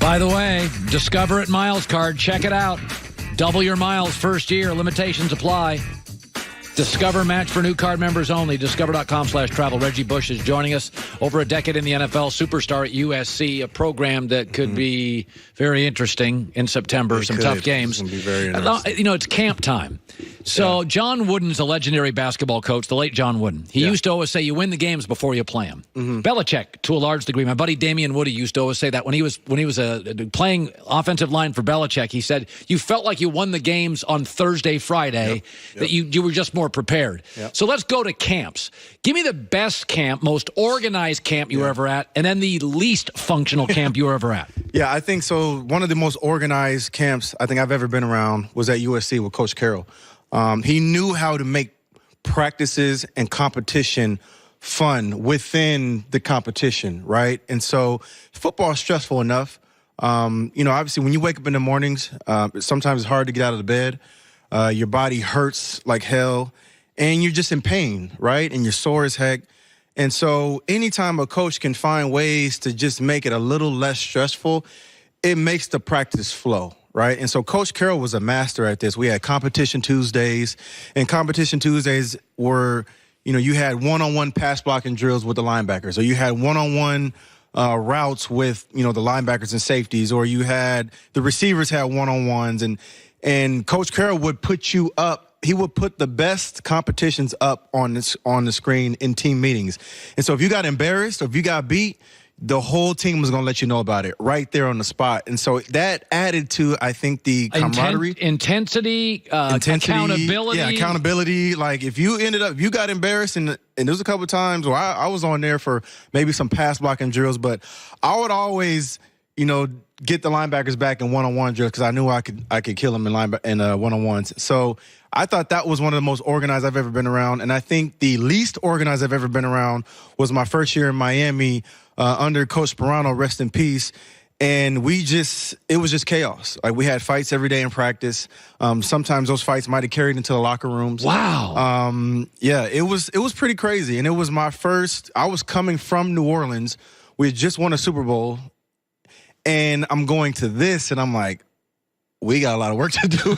By the way, Discover at Miles Card. Check it out. Double your miles first year. Limitations apply. Discover match for new card members only. Discover.com/travel. Reggie Bush is joining us. Over a decade in the NFL, superstar at USC, a program that could be very interesting in September. Some tough games. It's going to be very interesting. You know, it's camp time. So John Wooden's a legendary basketball coach, the late John Wooden. He used to always say, you win the games before you play them. Belichick, to a large degree. My buddy Damian Woody used to always say that when he was playing offensive line for Belichick. He said, you felt like you won the games on Thursday, Friday, that you were just more prepared. So let's go to camps. Give me the best camp, most organized camp you were ever at, and then the least functional camp you were ever at. Yeah, I think so. One of the most organized camps I think I've ever been around was at USC with Coach Carroll. He knew how to make practices and competition fun within the competition, right? And so football is stressful enough. Obviously when you wake up in the mornings, sometimes it's hard to get out of the bed. Your body hurts like hell, and you're just in pain, right? And you're sore as heck. And so anytime a coach can find ways to just make it a little less stressful, it makes the practice flow, right? And so Coach Carroll was a master at this. We had Competition Tuesdays, and Competition Tuesdays were, you had one-on-one pass blocking drills with the linebackers, or you had one-on-one routes with, the linebackers and safeties, or you had the receivers had one-on-ones, and Coach Carroll would put you up. He would put the best competitions up on the screen in team meetings. And so if you got embarrassed or if you got beat, the whole team was going to let you know about it right there on the spot. And so that added to, I think, the camaraderie. Intensity, accountability. Yeah, accountability. Like if you got embarrassed, and there was a couple of times where I was on there for maybe some pass blocking drills, but I would always, get the linebackers back in one-on-one drills because I knew I could kill them in one-on-ones. So I thought that was one of the most organized I've ever been around. And I think the least organized I've ever been around was my first year in Miami under Coach Sparano, rest in peace. And it was just chaos. Like we had fights every day in practice. Sometimes those fights might have carried into the locker rooms. Wow. It was pretty crazy. And it was I was coming from New Orleans. We had just won a Super Bowl. And I'm going to this, and I'm like, we got a lot of work to do.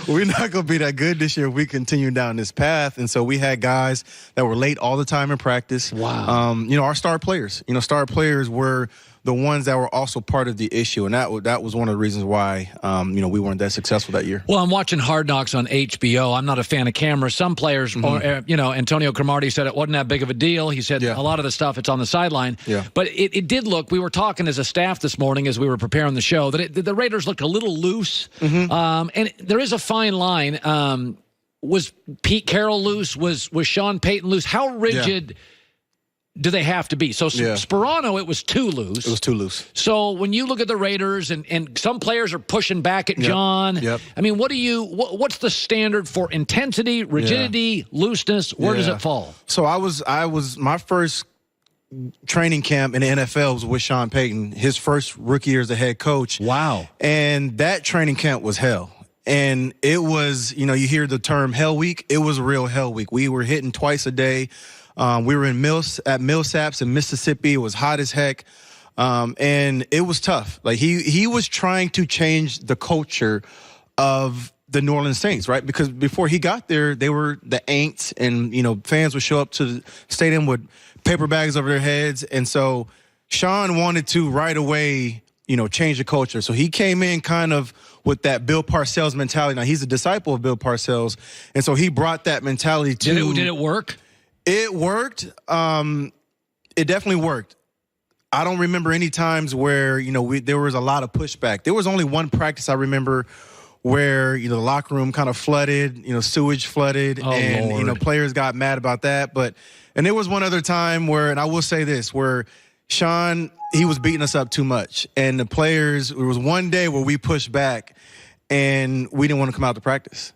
We're not going to be that good this year if we continue down this path. And so we had guys that were late all the time in practice. Wow. Our star players. Star players were the ones that were also part of the issue. And that was one of the reasons why, we weren't that successful that year. Well, I'm watching Hard Knocks on HBO. I'm not a fan of cameras. Some players, Antonio Cromartie said it wasn't that big of a deal. He said a lot of the stuff, it's on the sideline. Yeah. But it did look, we were talking as a staff this morning as we were preparing the show, that the Raiders looked a little loose. And there is a fine line. Was Pete Carroll loose? Was Sean Payton loose? How rigid do they have to be? So Sparano, it was too loose. It was too loose. So when you look at the Raiders and some players are pushing back at John, I mean, what's the standard for intensity, rigidity, looseness? Where does it fall? So I was my first training camp in the NFL was with Sean Payton, his first rookie year as a head coach. Wow. And that training camp was hell. And it was, you hear the term hell week. It was a real hell week. We were hitting twice a day. We were at Millsaps in Mississippi. It was hot as heck. And it was tough. Like he was trying to change the culture of the New Orleans Saints, right? Because before he got there, they were the Aints, and, fans would show up to the stadium with paper bags over their heads. And so Sean wanted to right away, change the culture. So he came in kind of with that Bill Parcells mentality. Now, he's a disciple of Bill Parcells. And so he brought that mentality to... Did it work? It worked. It definitely worked. I don't remember any times where, there was a lot of pushback. There was only one practice I remember where, the locker room kind of flooded, sewage flooded, Lord. Players got mad about that. And there was one other time where, and I will say this, where Sean, he was beating us up too much. And the players, there was one day where we pushed back and we didn't want to come out to practice.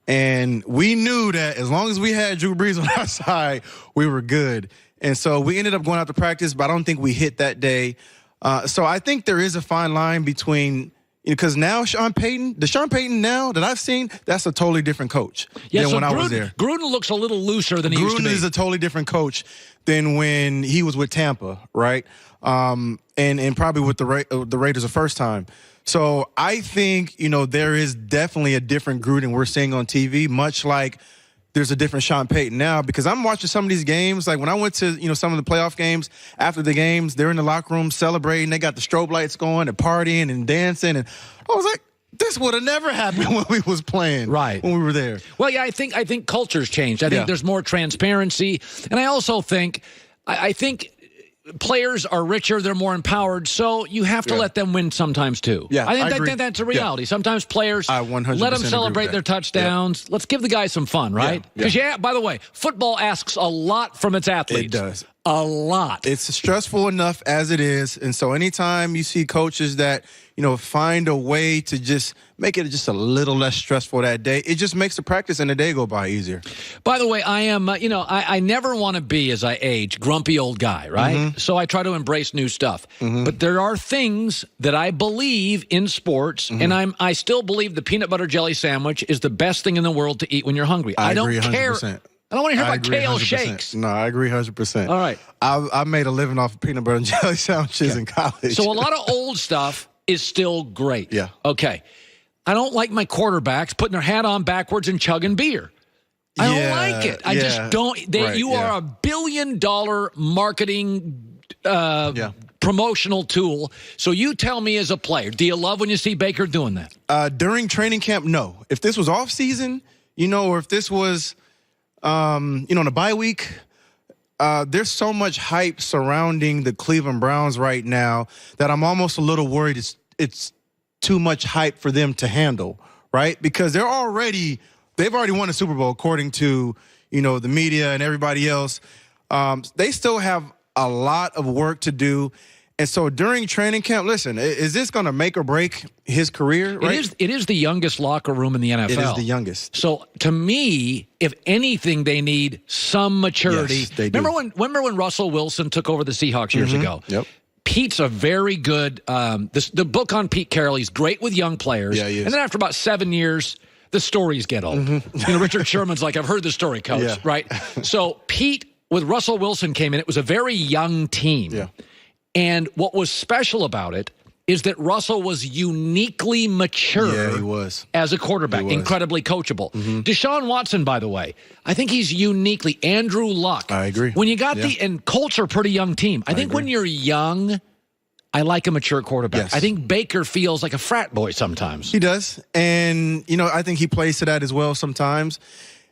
And we knew that as long as we had Drew Brees on our side, we were good. And so we ended up going out to practice, but I don't think we hit that day. So I think there is a fine line between, because now the Sean Payton now that I've seen, that's a totally different coach than when I was there. Gruden looks a little looser than he used to be. Gruden is a totally different coach than when he was with Tampa, right? and probably with the Raiders the first time. So I think, there is definitely a different Gruden we're seeing on TV, much like there's a different Sean Payton now, because I'm watching some of these games. Like when I went to, some of the playoff games, after the games, they're in the locker room celebrating. They got the strobe lights going and partying and dancing. And I was like, this would have never happened when we was playing, right, when we were there. Well, yeah, I think culture's changed. I think there's more transparency. And I also think, I think players are richer, they're more empowered, so you have to let them win sometimes too. Yeah, I think that's a reality. Sometimes players, I 100% let them celebrate their touchdowns. Let's give the guys some fun, right? Because, by the way, football asks a lot from its athletes. It does. A lot. It's stressful enough as it is, and so anytime you see coaches that, find a way to just make it just a little less stressful that day, it just makes the practice and the day go by easier. By the way, I am, I never want to be, as I age, grumpy old guy, right? Mm-hmm. So I try to embrace new stuff. Mm-hmm. But there are things that I believe in sports, and I still believe the peanut butter jelly sandwich is the best thing in the world to eat when you're hungry. I don't agree 100%. care. I don't want to hear about kale 100%. shakes. No, I agree 100%. All right. I made a living off of peanut butter and jelly sandwiches in college. So a lot of old stuff is still great. Yeah. Okay. I don't like my quarterbacks putting their hat on backwards and chugging beer. I don't like it. I just don't. You are $1 billion marketing promotional tool. So you tell me as a player, do you love when you see Baker doing that? During training camp, no. If this was off season, or if this was on a bye week, there's so much hype surrounding the Cleveland Browns right now that I'm almost a little worried it's too much hype for them to handle, right? Because they've already won a Super Bowl according to, the media and everybody else. They still have a lot of work to do. And so during training camp, listen, is this going to make or break his career? Right? It is the youngest locker room in the NFL. It is the youngest. So to me, if anything, they need some maturity. Yes, they do. Remember when Russell Wilson took over the Seahawks years ago? Yep. Pete's a very good. The book on Pete Carroll, he's great with young players. Yeah, he is. And then after about 7 years, the stories get old. Richard Sherman's like, I've heard the story, coach. Right? So Pete with Russell Wilson came in. It was a very young team. Yeah. And what was special about it is that Russell was uniquely mature. Yeah, he was. As a quarterback, incredibly coachable. Deshaun Watson, by the way, I think he's uniquely Andrew Luck. I agree. When you got and Colts are a pretty young team. I think when you're young, I like a mature quarterback. Yes. I think Baker feels like a frat boy sometimes. He does. And, I think he plays to that as well sometimes.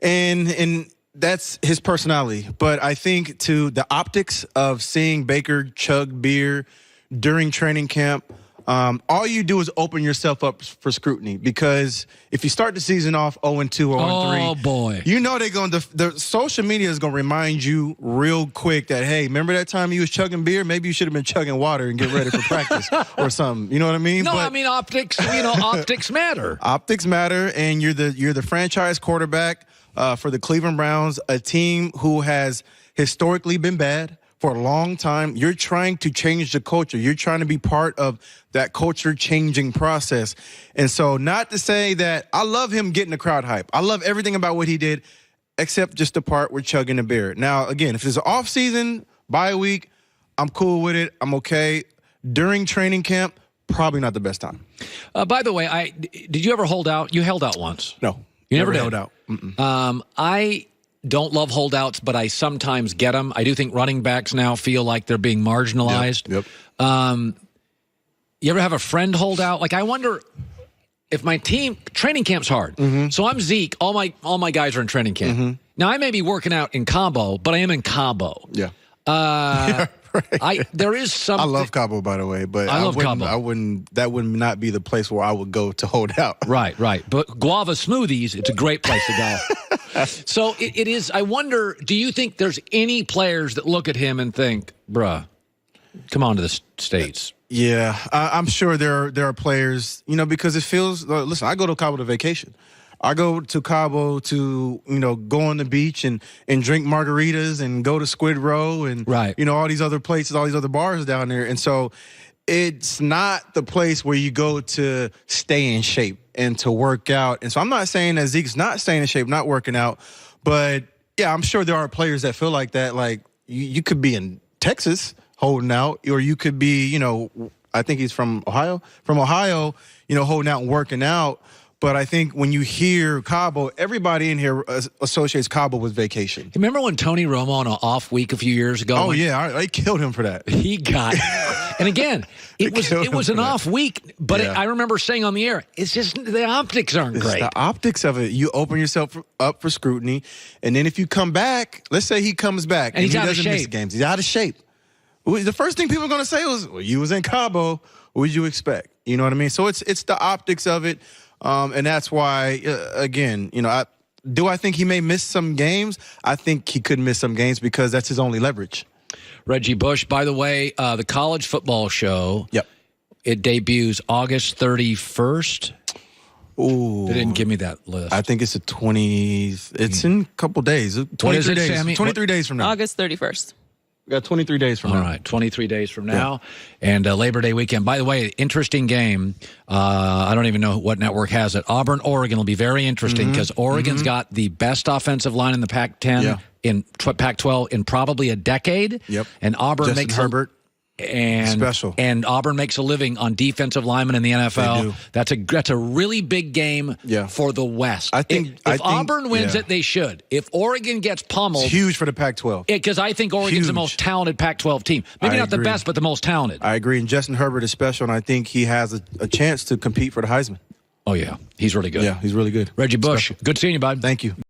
And that's his personality. But I think to the optics of seeing Baker chug beer during training camp, all you do is open yourself up for scrutiny, because if you start the season off 0-2 or 0-3, oh boy, they're going to the social media is going to remind you real quick that, hey, remember that time you was chugging beer? Maybe you should have been chugging water and get ready for practice or something. You know what I mean? No, I mean optics. Optics matter. Optics matter, and you're the franchise quarterback for the Cleveland Browns, a team who has historically been bad for a long time. You're trying to change the culture. You're trying to be part of that culture changing process. And so, not to say that I love him getting the crowd hype. I love everything about what he did, except just the part with chugging the beer. Now, again, if it's an off season, bye week, I'm cool with it. I'm okay. During training camp, probably not the best time. By the way, did you ever hold out? You held out once. No. You never did? held out. I don't love holdouts, but I sometimes get them. I do think running backs now feel like they're being marginalized. Yep. You ever have a friend hold out? Like, I wonder if my team, training camp's hard. So I'm Zeke. All my guys are in training camp. Now, I may be working out in Cabo, but I am in Cabo. Yeah. There is something. I love Cabo, by the way, but I love Cabo. That would not be the place where I would go to hold out. Right. But guava smoothies, it's a great place to go. So it is. I wonder, do you think there's any players that look at him and think, bruh, come on to the States? Yeah, I'm sure there are players, because it feels, listen, I go to Cabo to vacation. I go to Cabo to, go on the beach and drink margaritas and go to Squid Row and, all these other places, all these other bars down there. And so it's not the place where you go to stay in shape and to work out. And so I'm not saying that Zeke's not staying in shape, not working out. But, yeah, I'm sure there are players that feel like that. Like, you could be in Texas holding out, or you could be, I think he's from Ohio. From Ohio, holding out and working out. But I think when you hear Cabo, everybody in here associates Cabo with vacation. Remember when Tony Romo on an off week a few years ago? Oh, yeah. I killed him for that. He got – and again, it was an off week, but I remember saying on the air, it's just the optics aren't great. The optics of it. You open yourself up for scrutiny, and then if you come back, let's say he comes back and he out doesn't of miss shape. games. He's out of shape. The first thing people are going to say was, well, you was in Cabo. What would you expect? You know what I mean? So it's the optics of it. And that's why, again, do I think he may miss some games? I think he could miss some games because that's his only leverage. Reggie Bush, by the way, the college football show. Yep. It debuts August 31st. Ooh. They didn't give me that list. I think it's the 20s. It's in a couple days. 23 days. Sammy? 23 days from now. August 31st. We got 23 days from now. All right, 23 days from now, and Labor Day weekend. By the way, interesting game. I don't even know what network has it. Auburn, Oregon will be very interesting because Oregon's got the best offensive line in the Pac-10 in Pac-12 in probably a decade. Yep. And Auburn Justin makes Herbert. Special. And Auburn makes a living on defensive linemen in the NFL. They do. That's a really big game for the West. I think if Auburn wins it, they should. If Oregon gets pummeled, it's huge for the Pac-12. Because I think Oregon's the most talented Pac-12 team. Maybe not the best, but the most talented. I agree. And Justin Herbert is special, and I think he has a chance to compete for the Heisman. Oh, yeah. He's really good. Yeah, he's really good. Reggie Bush, good seeing you, bud. Thank you.